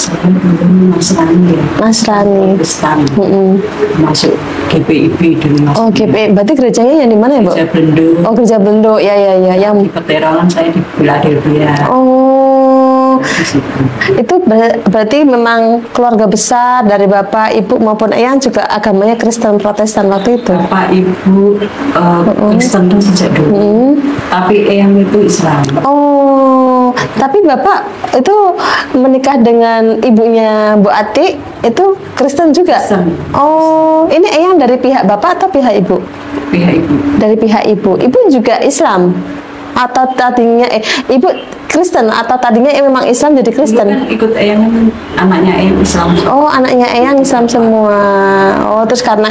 saya belum Nasrani ya. Nasrani. Protestan. Masuk GPIB dulu Mas. Oh, GPIB. Berarti gerejanya yang di mana ya, Bu? Gereja Belendo. Oh, Gereja Belendo. Ya, yang Di Peterangan saya di Philadelphia. Oh. Di situ. Itu berarti memang keluarga besar dari Bapak, Ibu maupun Eyang juga agamanya Kristen Protestan waktu itu. Bapak Ibu Kristen sejak dulu. Tapi Eyang itu Islam. Oh, tapi Bapak itu menikah dengan ibunya Bu Ati itu Kristen juga? Kristen. Oh, ini Eyang dari pihak Bapak atau pihak Ibu? Pihak Ibu. Dari pihak Ibu. Ibu juga Islam? Atau tadinya Ibu Kristen atau tadinya memang Islam jadi Kristen? Dulu kan ikut Eyang, anaknya Eyang Islam. Oh, anaknya Eyang Islam semua. Oh, terus karena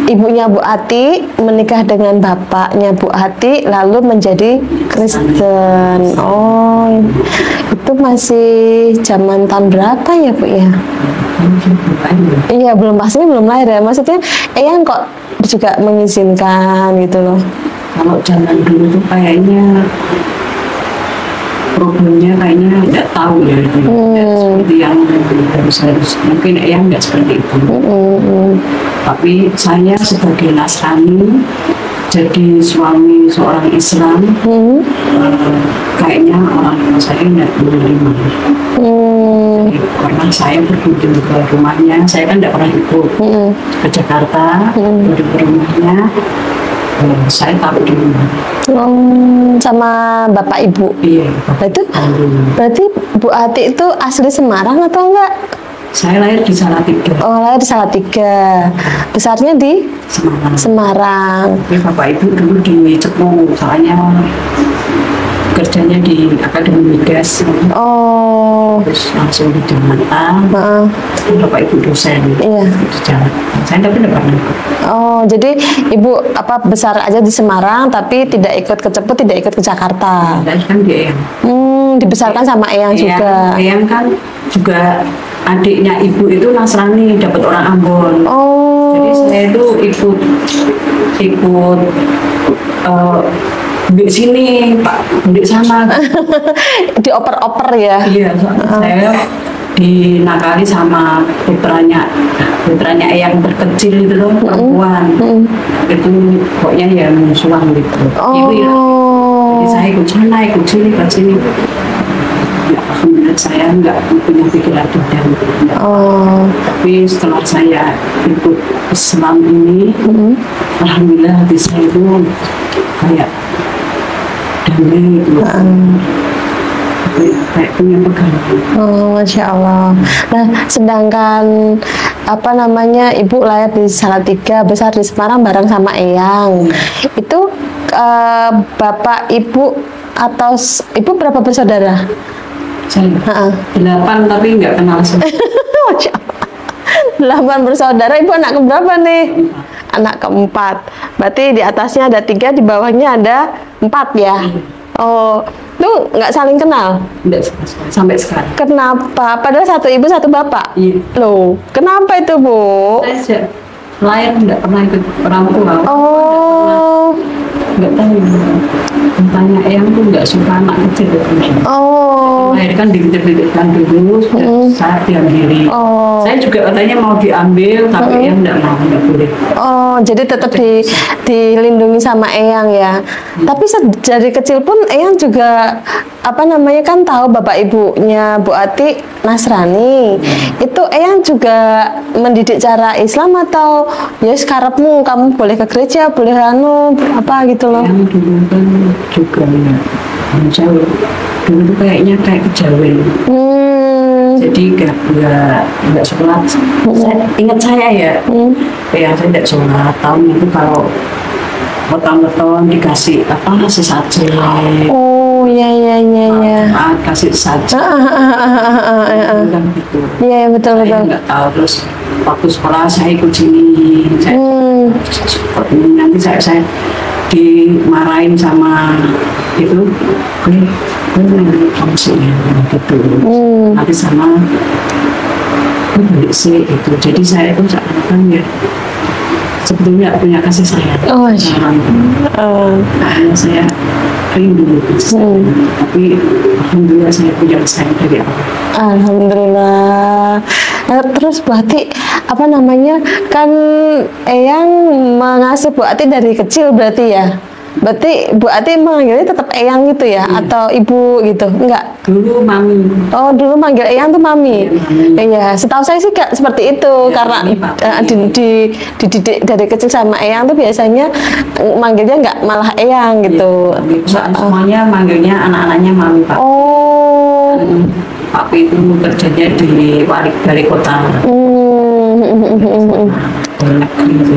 ibunya Bu Ati menikah dengan bapaknya Bu Ati lalu menjadi Kristen. Oh, itu masih zaman tahun berapa ya, Bu ya? Iya, belum pastinya belum lahir ya. Maksudnya Eyang kok juga mengizinkan gitu loh. Kalau zaman dulu tuh kayaknya problemnya kayaknya nggak tahu ya, seperti yang harus mungkin Eyang nggak seperti itu. Tapi saya sebagai Nasrani jadi suami seorang Islam, kayaknya orang tua saya nggak menerima. Karena saya berkunjung ke rumahnya, saya kan nggak pernah ikut ke Jakarta, ke rumahnya. Saya taruh di rumah. Sama Bapak Ibu. Iya. Berarti Bu Ati itu asli Semarang atau enggak? Saya lahir di Salatiga. Oh, lahir di Salatiga. Besarnya di Semarang. Tapi Bapak Ibu dulu di Cepu, soalnya kerjanya di Akademi Migas. Oh. Terus langsung di Jakarta. Bapak Ibu dosen. Iya. Di Jakarta. Saya tapi tidak pernah. Oh, jadi Ibu besar aja di Semarang tapi tidak ikut ke Cepu, tidak ikut ke Jakarta. Dan kan dia Eyang. Dibesarkan sama Eyang juga. Eyang kan juga adiknya Ibu itu Nasrani, dapat orang Ambon. Oh. Jadi saya itu ikut di sini, Pak, di sana. Dioper-oper ya? Iya, saya dinakali sama putranya Eyang terkecil itu loh, perempuan. Itu pokoknya ya musuhan gitu. Ibu ya. Jadi saya ikut sana, ikut sini, ikut sini. Ya, alhamdulillah saya nggak punya pikiran dendam. Tapi setelah saya ikut Islam ini, alhamdulillah hati saya itu kayak damai gitu. Kayak punya pegangan. Oh, Masya Allah. Nah, sedangkan Ibu lahir di Salatiga, besar di Semarang bareng sama Eyang. Itu Bapak, Ibu atau Ibu berapa bersaudara? Saya 8 tapi nggak kenal semua. 8 bersaudara. Ibu anak keberapa nih? Anak keempat. Berarti di atasnya ada 3, di bawahnya ada 4 ya? Oh, itu nggak saling kenal? Nggak sampai sekarang. Kenapa? Padahal satu ibu satu bapak. Iya. Loh, kenapa itu, Bu? Saya sejak lahir nggak pernah ikut orang tua. Oh. Nggak tahu. Tanya Eyang tuh nggak suka anak kecil. Oh. Melahirkan dikit-dikitkan dulu, saya diambil. Oh. Saya juga katanya mau diambil, tapi Eyang nggak mau, nggak boleh. Oh, jadi tetap dilindungi sama Eyang ya. Tapi dari kecil pun Eyang juga kan tahu bapak ibunya Bu Ati Nasrani. Itu Eyang juga mendidik cara Islam atau ya sekarapmu kamu boleh ke gereja, boleh apa gitu loh. Yang dulu kan juga ya, jauh. Dulu tuh kayaknya kayak kejawen. Jadi nggak sholat. Ingat saya ya, saya tidak sholat. Tahun itu kalau weton-weton dikasih sesajen. Oh, iya. Kasih saja. Kan gitu. Iya, betul. Saya nggak tahu. Terus waktu sekolah saya ikut sini. Nanti saya dimarahin sama itu. Kamu sih gitu. Nanti sama balik sih itu. Jadi saya itu seakan ya sebetulnya punya kasih sayang. Karena saya rindu tapi alhamdulillah saya punya saya dari awal. Alhamdulillah. Nah, terus Bu Ati, apa namanya, kan Eyang mengasuh Bu Ati dari kecil berarti ya? Berarti Bu Ati manggilnya tetap Eyang gitu ya? Iya. Atau Ibu gitu? Enggak? Dulu mami. Oh, dulu manggil Eyang tuh Mami? Iya, Mami. Iya, setahu saya sih Kak, seperti itu. Iya, Karena Mami, Papi. dididik dari kecil sama Eyang tuh biasanya manggilnya nggak malah Eyang gitu. Mami. Semuanya manggilnya anak-anaknya mami Pak. Oh. Papi itu kerjanya di wali kota. Banyak gitu.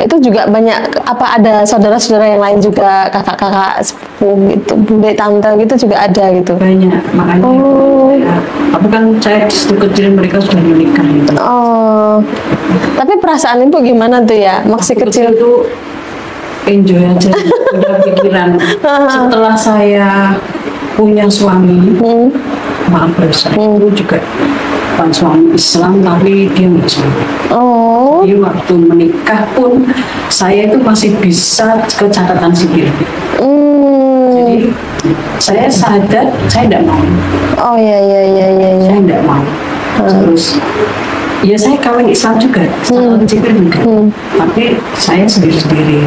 Itu juga banyak, apa ada saudara-saudara yang lain juga, kakak-kakak sepupu gitu, bunda tante gitu juga ada gitu. Banyak, makanya Oh. ya, tapi kan saya di situ kecil mereka sudah menikah gitu. Oh, tapi perasaan ibu gimana tuh ya, masih Waktu kecil? itu enjoy aja, punya pikiran. Setelah saya punya suami, maaf ya, saya itu juga bukan suami Islam, tapi dia Muslim. Oh, Jadi waktu menikah pun saya itu masih bisa ke catatan sipil. Jadi saya sadar saya tidak mau, oh ya ya ya ya ya. saya tidak mau. Terus ya saya kawin Islam juga, catatan sipil juga. Tapi saya sendiri-sendiri.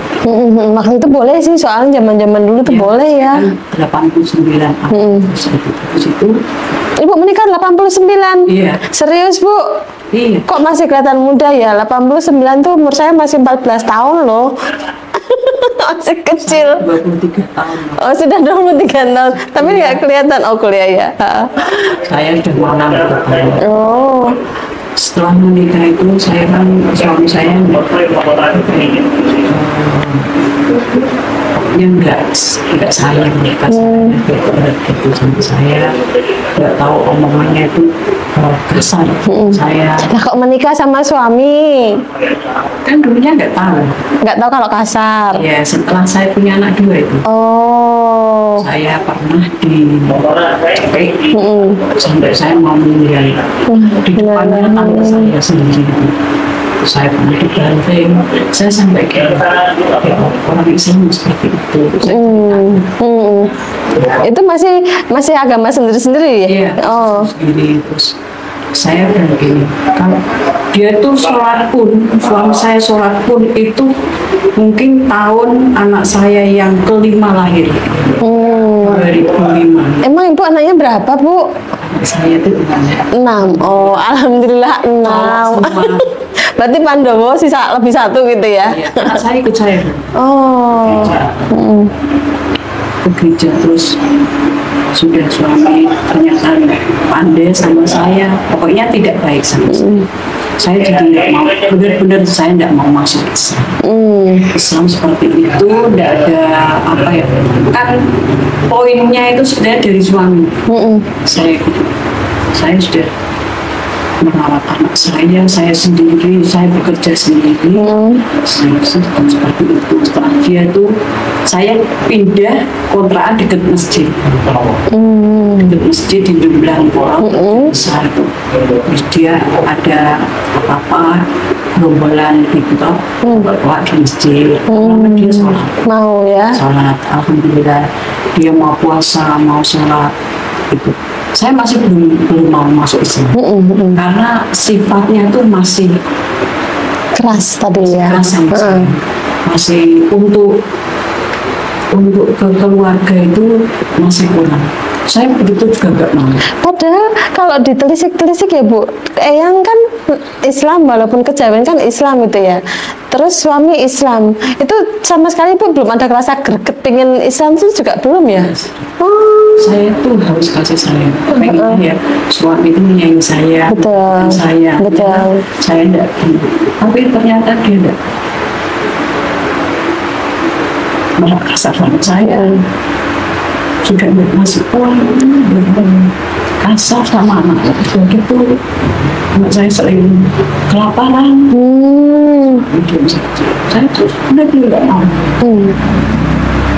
Waktu itu boleh sih, soalnya zaman-zaman dulu tuh boleh ya. Kan 89 Terus itu Ibu menikah 89. Iya. Serius Bu? iya. Kok masih kelihatan muda ya? 89 tuh umur saya masih 14 tahun loh. Masih kecil. 23 tahun. Oh, sudah 23 tahun. Tapi nggak kelihatan. Oh, kuliah ya. Saya sudah mau 60 tahun. Oh. Setelah menikah itu saya kan suami saya dia nggak sayang mereka itu sama saya, nggak tahu omongannya itu kasar saya. Lah kok menikah sama suami? Kan dulunya nggak tahu. Nggak tahu kalau kasar. Ya setelah saya punya anak 2 itu Oh. saya pernah dicepek sampai saya mau meninggal di depannya tante saya sendiri. Saya pernah dibanting, saya sampai kayak ya, orang Islam seperti itu. Itu masih agama sendiri-sendiri ya? Iya, Oh. sendiri. Terus saya bilang gini, kalau dia tuh sholat pun, suami saya sholat pun itu mungkin tahun anak saya yang kelima lahir, 2005. Emang ibu anaknya berapa Bu? Anak saya itu 6. Oh, alhamdulillah 6. semua. Berarti Pandowo sisa lebih 1 gitu ya? Iya, anak saya ikut saya Oh. ke gereja, terus sudah suami ternyata pandai sama saya, pokoknya tidak baik sama saya jadi nggak mau, benar-benar saya tidak mau masuk Islam. Islam seperti itu tidak ada apa ya, kan poinnya itu sudah dari suami. Saya sudah merawat anak saya sendiri, saya bekerja sendiri, saya seperti itu. Setelah dia tuh, saya pindah kontrakan dekat masjid, dekat masjid di Jumlah besar itu. Terus dia ada apa-apa gerombolan gitu toh, bawa di masjid, dia sholat, Mau ya? alhamdulillah dia mau puasa, mau sholat itu. Saya masih belum mau masuk Islam karena sifatnya tuh masih Keras tadi ya? keras sama saya. Masih untuk ke keluarga itu masih kurang. Saya begitu juga nggak mau. Padahal kalau ditelisik-telisik ya Bu, Eyang kan Islam, walaupun kejawen kan Islam gitu ya. Terus suami Islam, itu sama sekali Bu belum ada rasa greget pengen Islam itu juga belum ya? Oh. Saya tuh harus kasih sayang. Pengen ya suami itu menyayangi saya, Betul. saya. Betul. Saya enggak. Tapi ternyata dia enggak. Malah kasar sama saya. Sudah masih pulang, kasar sama anak. Begitu anak saya sering kelaparan. Saya terus udah tidak mau.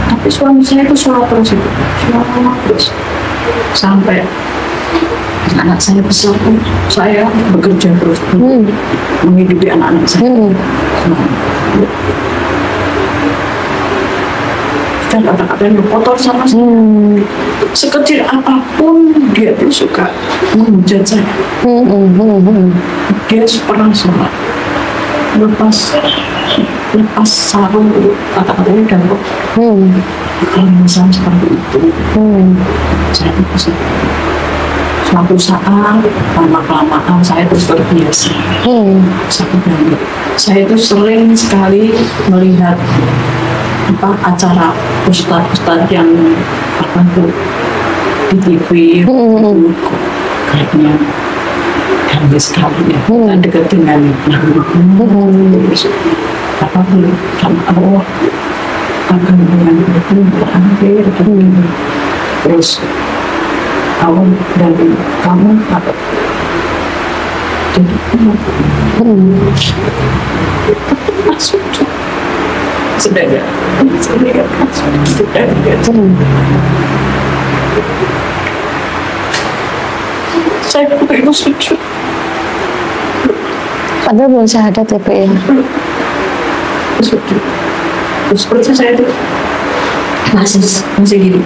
Tapi suami saya itu sholat terus itu, sholat terus sampai anak saya besar pun saya bekerja terus menghidupi anak-anak saya. ada kata-kata yang kotor sama saya. Sekecil apapun dia tuh suka menghujat saya. Dia pernah sholat lepas sarung kata-katanya dalam kalau misalnya seperti itu saya bisa suatu saat lama-kelamaan saya terus terbiasa. Saya itu sering sekali melihat acara ustadz yang di TV kayaknya canggih sekali ya, dekat dengan sama Allah akan dengan itu berakhir terus awal dari kamu jadi masuk sudah saya itu sujud padahal belum syahadat ya Bu ya. Sujud terus seperti saya itu masih gini.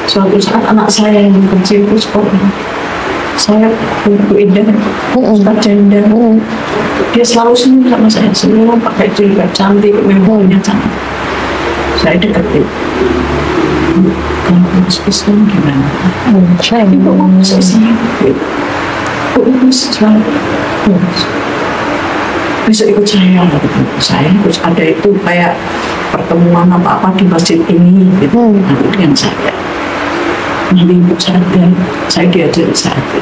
Suatu saat anak saya yang kecil itu sekolah, saya berbuat dan Ustaz Janda, dia selalu senyum sama saya, senyum pakai jilbab cantik, memangnya cantik. Saya deketin, kalau harus bisa gimana? Saya juga mau selesai, bisa ikut saya terus ada itu kayak pertemuan apa di masjid ini gitu, dengan saya. Nanti ibu saya diajari saat itu.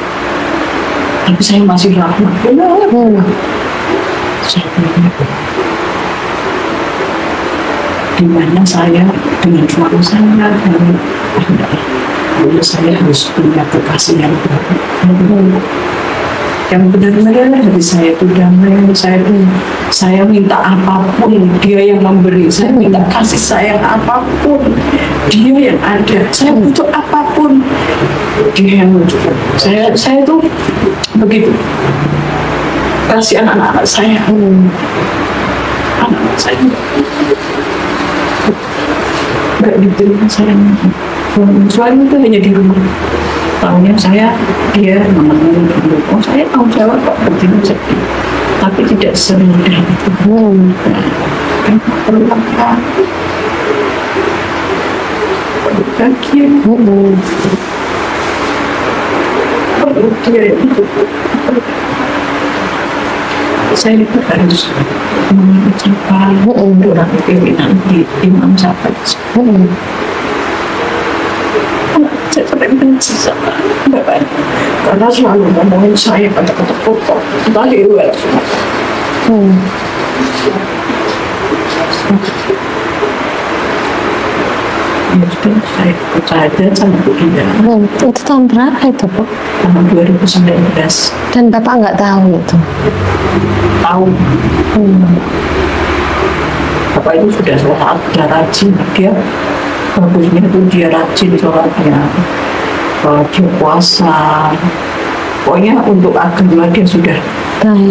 Tapi saya masih ragu. Dimana saya dengan suami saya dan saya harus punya kekasih yang baru. Yang benar-benar hati saya itu damai. Saya minta apapun dia yang memberi. Saya minta kasih sayang apapun dia yang ada. Saya butuh apapun dia yang wujudkan. Saya itu begitu kasih anak-anak saya. Anak-anak saya nggak diterima sayang. Suami itu hanya di rumah. Tahunya dia memenuhi dulu. Oh saya tahu jawab kok begini saja. Tapi tidak semudah itu. Kan perlu apa? Perlu bagian. Perlu dia itu. Saya itu harus mengucapkan orang pimpinan di imam sampai. Saya sampai benci sama Bapak karena selalu ngomongin saya kata-kata kotor entah di luar saya percaya sama Bu Ida. Itu tahun berapa itu Bu? Tahun 2019. Dan Bapak nggak tahu itu? Tahu. Bapak itu sudah sholat, sudah rajin, dia bagusnya itu dia rajin sholatnya, dia puasa, pokoknya untuk agama dia sudah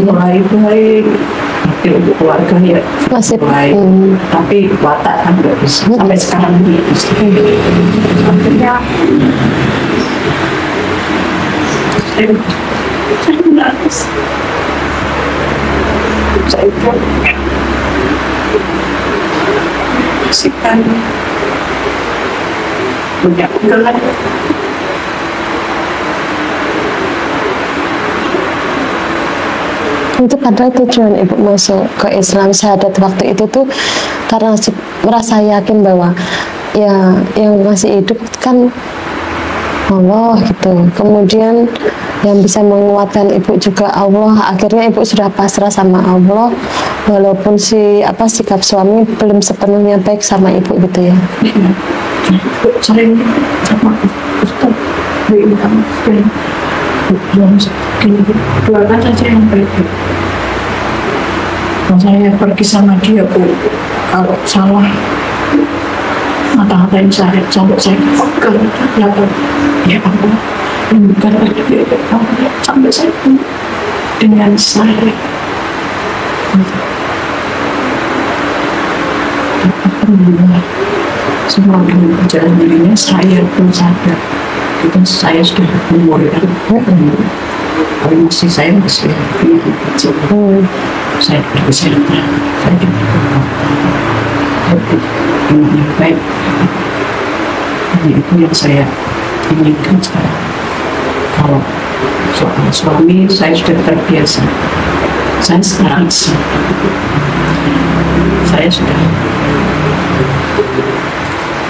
mulai baik. Tapi untuk keluarga ya masih baik, tapi watak kan nggak bisa sampai sekarang ini. Akhirnya saya menangis. Saya pun sikan punya gelar. Itu karena tujuan Ibu masuk ke Islam syahadat waktu itu tuh karena merasa yakin bahwa ya yang masih hidup kan Allah gitu. Kemudian yang bisa menguatkan Ibu juga Allah. Akhirnya Ibu sudah pasrah sama Allah walaupun sikap suami belum sepenuhnya baik sama Ibu gitu ya. Sering sama Ustaz bilang belum segini doakan saja yang baik. Kalau saya pergi sama dia kalau salah mata-matain saya sampai saya pegang ya Allah bukan dia sampai saya dengan saya alhamdulillah semua dengan berjalan dirinya saya pun sadar itu saya sudah umur kan. Tapi masih saya masih kecil. Saya berusaha saya yang baik. Itu yang saya inginkan sekarang. Kalau soal suami saya sudah terbiasa. Saya sekarang sih saya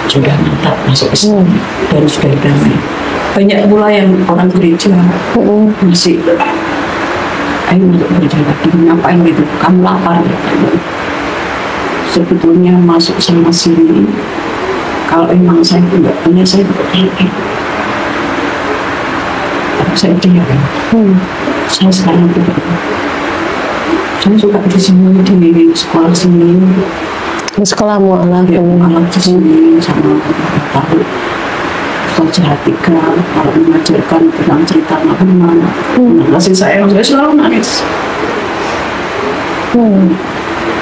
sudah mantap masuk Islam dan sudah damai. Banyak pula yang orang gereja masih ayo untuk gereja lagi, ngapain gitu, kamu lapar ya. Sebetulnya masuk sama sini kalau emang saya tidak punya saya tidak tapi saya diam. Saya sekarang tidak. Saya suka di sini di sekolah sini. Di sekolah mualaf Ya, malam di sini sama tahu Ustaz Jahatika kalau mengajarkan tentang cerita Muhammad. Kasih saya selalu nangis.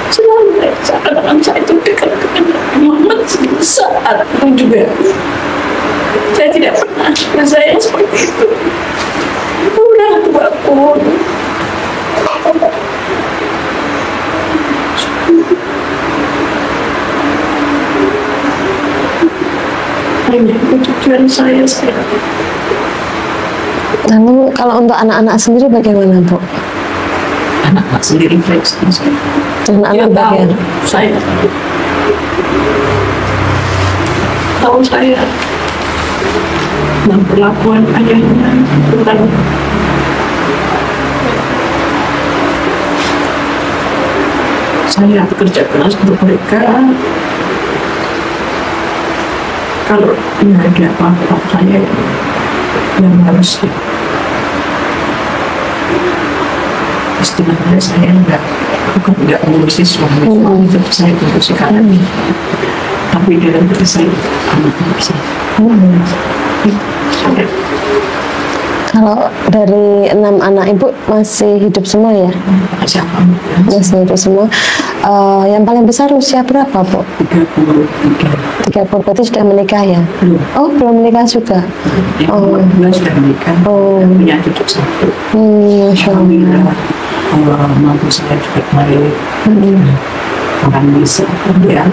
Selalu nangis. Kadang-kadang saya itu dekat dengan Muhammad saat itu juga. Saya tidak pernah saya seperti itu. Udah tua pun. Hanya itu tujuan saya sekarang. Lalu kalau untuk anak-anak sendiri bagaimana, Bu? Anak-anak sendiri baik sama saya. Anak-anak bagaimana? Saya tahu saya dan perlakuan ayahnya bukan saya bekerja keras untuk mereka. Kalau tidak ada apa-apa saya yang harus istilahnya saya bukan tidak mengurusi suami itu saya mengurusi kanan tapi dalam diri saya anak-anak saya. Kalau dari 6 anak Ibu masih hidup semua ya? Masih hidup semua. Yang paling besar usia berapa, Bu? 33. 30, berarti sudah menikah ya? Belum. Oh, belum menikah juga? Oh, sudah menikah. Punya cucu 1. Masya Allah. Alhamdulillah. Mampu saya juga baik. Orang bisa dia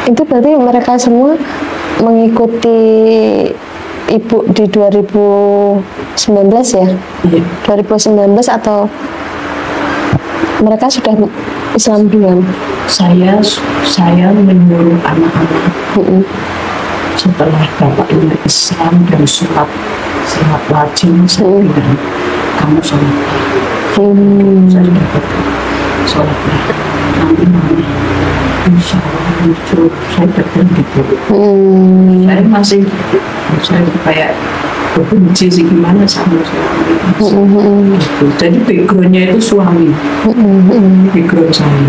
Itu berarti mereka semua mengikuti Ibu di 2019 ya? Iya. 2019 atau mereka sudah Islam duluan? Saya menyuruh anak-anak setelah bapaknya Islam dan sholat wajib saya bilang kamu sholat saya dapat sholat nanti mami insya Allah muncul saya berdoa gitu. Saya kayak benci sih gimana sama suami. Jadi backgroundnya itu suami, background saya.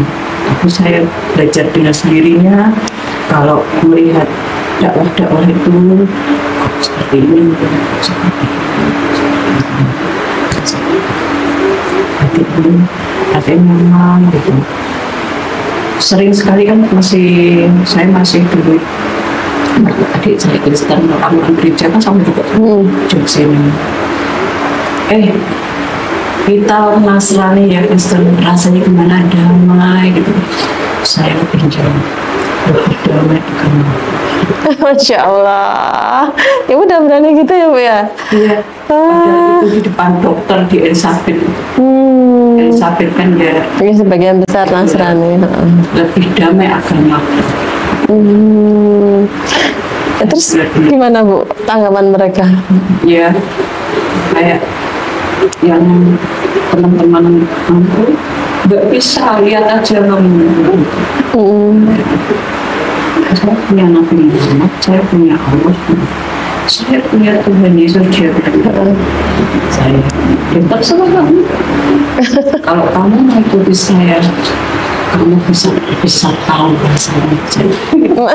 Tapi saya belajar dengan sendirinya. Kalau melihat dakwah-dakwah itu kok seperti ini, seperti ini, hati memang gitu. Sering sekali kan saya masih dulu adik saya Kristen orang gereja kan sama juga jauh sini. Kita Nasrani ya Kristen rasanya gimana damai gitu. Saya lebih jauh lebih damai dengan Masya Allah. Ya udah berani gitu ya, Bu ya? iya. Padahal itu di depan dokter di Elizabeth. Elizabeth kan dia Ini sebagian besar Nasrani. lebih damai agama. Ya, terus gimana, Bu, tanggapan mereka? Ya kayak yang teman-teman aku nggak bisa lihat aja saya punya Nabi Muhammad, saya punya Allah, saya punya Tuhan Yesus dia bilang saya tetap sama kamu. Kalau kamu mau ikuti saya kamu bisa tahu bahasanya.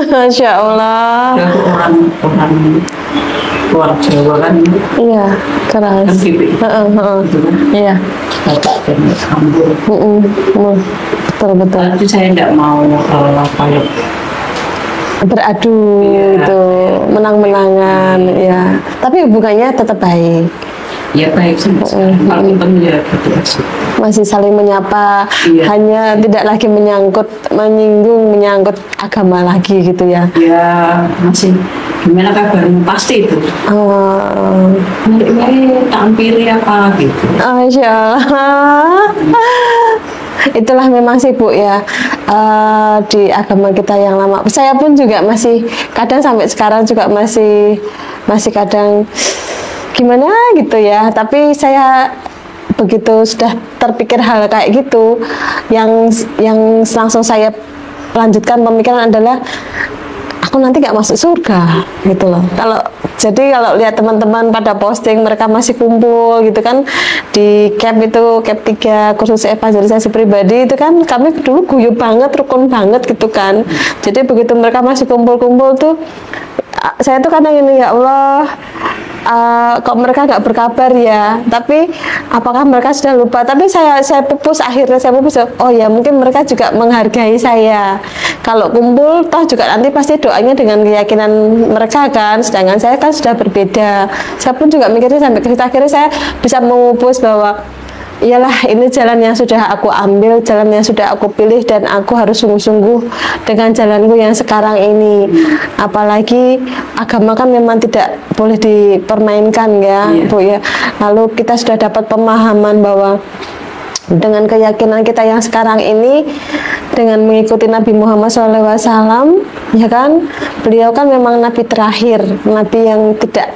Masya Allah. Dari orang Jawa kan Iya, keras. gitu kan. Iya. Bapak dan Ambul. Betul. betul. Tapi saya tidak mau apa ya, Beradu itu menang-menangan ya. Tapi hubungannya tetap baik. ya baik sampai sekarang. Kalau ketemu ya gitu aja. Masih saling menyapa, Iya. hanya tidak lagi menyangkut agama lagi gitu ya. Ya masih gimana kabarmu pasti itu. Oh, Ini tampil apa gitu. Masya Allah. Itulah memang sih Bu ya, di agama kita yang lama. Saya pun juga masih kadang sampai sekarang juga masih kadang gimana gitu ya. Tapi saya begitu sudah terpikir hal kayak gitu, yang langsung saya lanjutkan pemikiran adalah aku nanti nggak masuk surga gitu loh. Kalau lihat teman-teman pada posting mereka masih kumpul gitu kan di CAP 3 kursus evangelisasi pribadi itu kan, kami dulu guyup banget, rukun banget gitu kan. Jadi begitu mereka masih kumpul-kumpul tuh saya tuh kadang ini, ya Allah, kok mereka nggak berkabar ya, tapi apakah mereka sudah lupa? Tapi saya akhirnya saya pupus, oh ya mungkin mereka juga menghargai saya. Kalau kumpul toh juga nanti pasti doanya dengan keyakinan mereka kan, sedangkan saya kan sudah berbeda. Saya pun juga mikirnya sampai akhirnya saya bisa mengupus bahwa iyalah, ini jalan yang sudah aku ambil, jalan yang sudah aku pilih, dan aku harus sungguh-sungguh dengan jalanku yang sekarang ini. Apalagi agama kan memang tidak boleh dipermainkan ya, Bu ya. Lalu kita sudah dapat pemahaman bahwa dengan keyakinan kita yang sekarang ini, dengan mengikuti Nabi Muhammad SAW, ya kan, beliau kan memang Nabi terakhir, Nabi yang tidak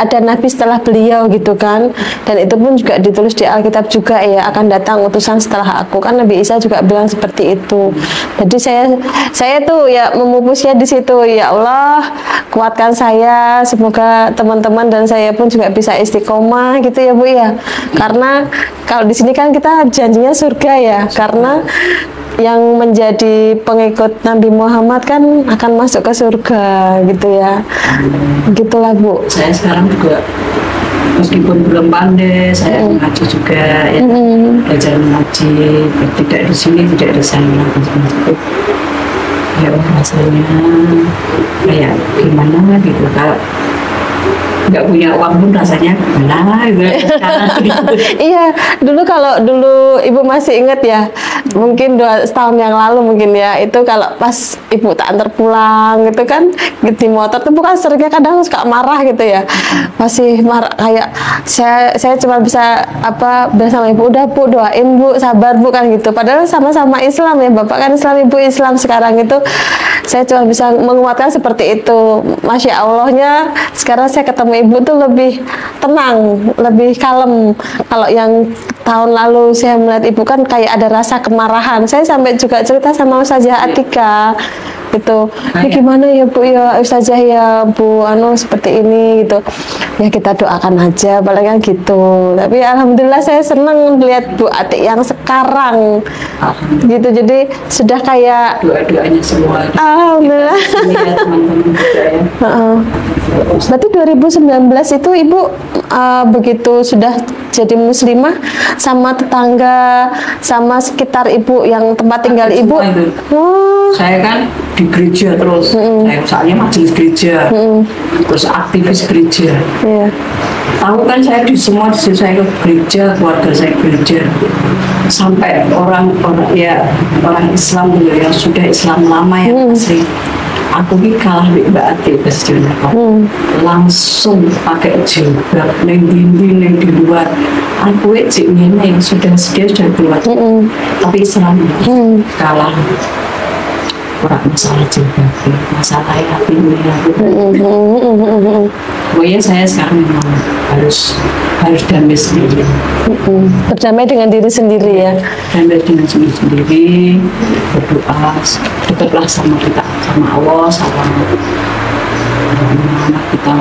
ada nabi setelah beliau gitu kan, dan itu pun juga ditulis di Alkitab juga ya, akan datang utusan setelah aku, kan Nabi Isa juga bilang seperti itu. Jadi saya tuh ya memupusnya di situ, ya Allah kuatkan saya, semoga teman-teman dan saya pun juga bisa istiqomah gitu ya Bu ya, karena kalau di sini kan kita janjinya surga ya, karena yang menjadi pengikut Nabi Muhammad kan akan masuk ke surga gitu ya. Gitulah Bu. Saya sekarang juga meskipun belum pandai, saya mengaji juga ya, belajar mengaji, tidak di sini, tidak di sana. Ya rasanya kayak gimana gitu, kalau nggak punya uang pun rasanya gimana gitu. Iya, dulu kalau Ibu masih ingat ya, mungkin 2 tahun yang lalu mungkin ya, itu kalau pas Ibu tak antar pulang gitu kan di motor tuh bukan seringnya kadang suka marah gitu ya, masih marah kayak saya cuma bisa bilang sama Ibu, udah Bu doain Bu, sabar Bu kan gitu, padahal sama-sama Islam ya, Bapak kan Islam, Ibu Islam. Sekarang itu saya cuma bisa menguatkan seperti itu. Masya Allahnya sekarang saya ketemu Ibu tuh lebih tenang, lebih kalem. Kalau yang tahun lalu saya melihat Ibu kan kayak ada rasa kemarahan. Saya sampai juga cerita sama Ustazah Atika gitu, ini gimana ya Bu ya, Ustazah ya Bu, seperti ini gitu ya, kita doakan aja paling kan gitu. Tapi alhamdulillah saya senang melihat Bu Atik yang sekarang gitu, jadi sudah kayak Doa-doanya semua. alhamdulillah. Ya, teman-teman juga ya. Berarti 2019 itu Ibu begitu sudah jadi muslimah, sama tetangga, sama sekitar Ibu yang tempat tinggal Ibu. Semua itu. Saya kan di gereja terus, saya soalnya majelis gereja, terus aktivis gereja. Iya. Tahu kan saya di semua, saya ke gereja, keluarga saya gereja, sampai orang Islam yang sudah Islam lama yang asli. Aku ini kalah di Mbak Ati langsung pakai jilbab, neng dinding, neng di luar. Aku cik ini sudah keluar, tapi Islam kalah. Kurang masalah jilbab, masalah hatinya. Pokoknya saya sekarang memang harus damai sendiri. Berdamai dengan diri sendiri ya. Damai dengan diri sendiri, berdoa, dekatlah sama kita, sama Allah, sama anak kita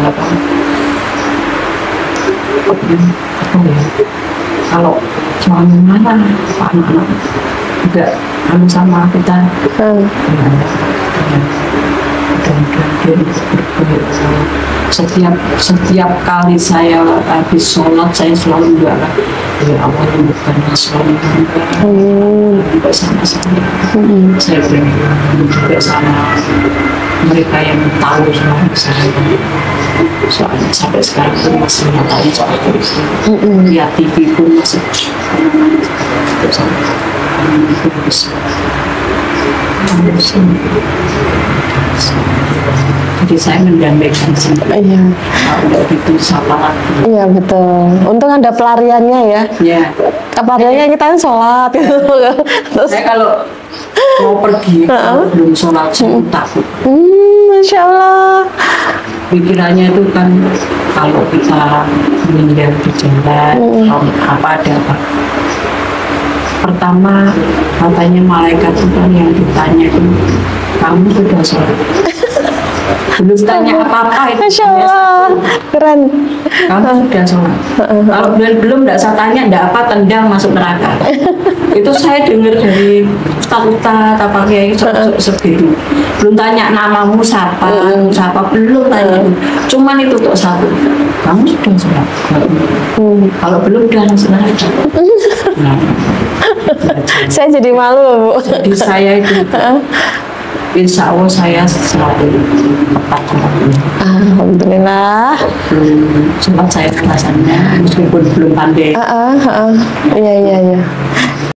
kalau suami mana, anak-anak juga sama kita. dia berbuat. Setiap kali saya habis sholat saya selalu doa, ya Allah bukan suami juga sama-sama. Saya juga sama mereka yang tahu suami saya. Soalnya sampai sekarang pun masih ngatain seperti itu. Lihat TV pun masih jadi saya mendamaikan sendiri. Iya. Kalau itu siapa lagi? Iya betul. Untung ada pelariannya ya. Ya. Pelariannya kita kan sholat gitu. Terus, Saya kalau mau pergi kalau belum sholat saya takut. Masya Allah. Pikirannya itu kan kalau kita meninggal di jalan, apa ada apa. Pertama katanya malaikat itu kan yang ditanya itu, kamu sudah sholat? Belum tanya apa-apa itu. Masya Allah. Keren. Kamu sudah sholat? Kalau belum tidak saya tanya, tidak apa, tendang masuk neraka. Itu saya dengar dari ustaz-ustaz apa kayak segitu. Belum tanya namamu siapa, belum tanya. Cuman itu untuk satu. Kamu sudah sholat? Kalau belum udah langsung neraka. Nah, Saya jadi malu, Bu. jadi saya itu insya Allah saya selalu tepat sholatnya. Alhamdulillah. Sempat saya rasanya meskipun belum pandai. Iya, iya, iya.